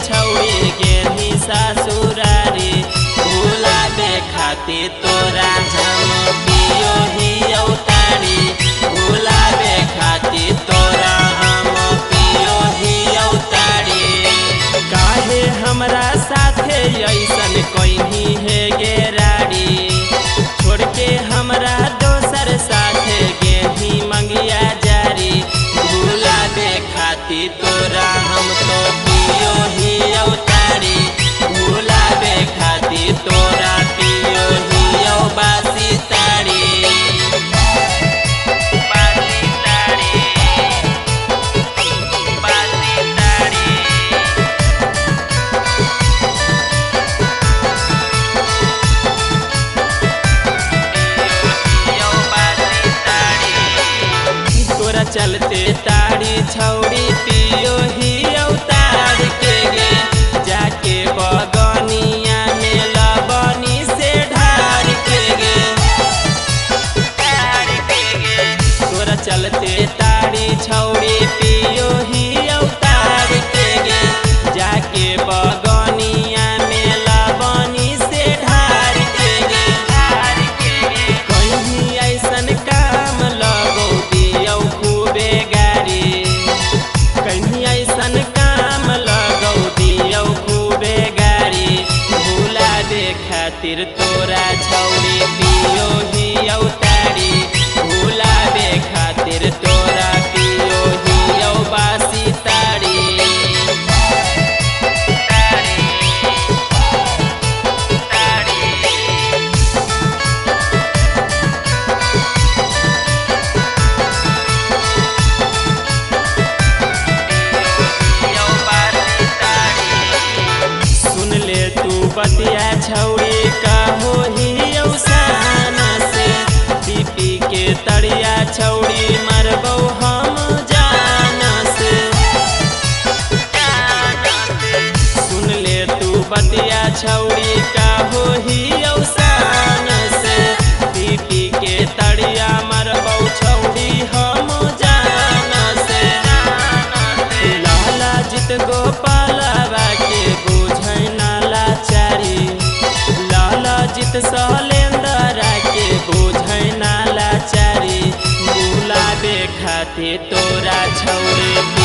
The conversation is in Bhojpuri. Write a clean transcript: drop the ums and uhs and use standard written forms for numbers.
छौड़ी गेली ससुरारी भुलाबे खातिर तोरा झम पियो ही औतारी भुलाबे खातिर तोरा हम पियो ही औतारी। काहे हमरा साथे ऐसन कहीं है गेरारी छोड़ के हमरा दोसर साथे गेही मंगिया जारी भुलाबे खातिर तोरा हम तो पियो ही औतारी भुलाबे खातिर तोरा पियो ही औ बासी तारी बासी तारी बासी तारी। तोरा चलते तारी छौड़ी पियो ही औतार के गे जाके बगनिया में लबनी से ढार के गे तोरा चलते तारी छौड़ी पियो ही औतार के गे जाके बगनिया में लबनी से ढार के गे कहीं ऐसन काम लगो दियो खूबे गारी कहीं ऐसन काम लगो दियो खूबे गारी भुलाबे खातिर तोरा छौड़ी पियो ही औतारी भुलाबे खातिर तोरा पियो ही औ बासी तारी तारी तारी। सुन ले तू बतिया छौड़ी कहो ही औसाना से पीपी के तरिया छौड़ी मरबौ हम जाना से सुन ले तू बतिया छौड़ी कहो ही औसाना से पीपी के तरिया मरबौ छौड़ी हम जाना से। लाला जित गोपालवा के बुझै ना लाचारी लाला जित सलेंदरा के बुझै ना लाचारी भुलाबे खातिर तोरा छौड़ी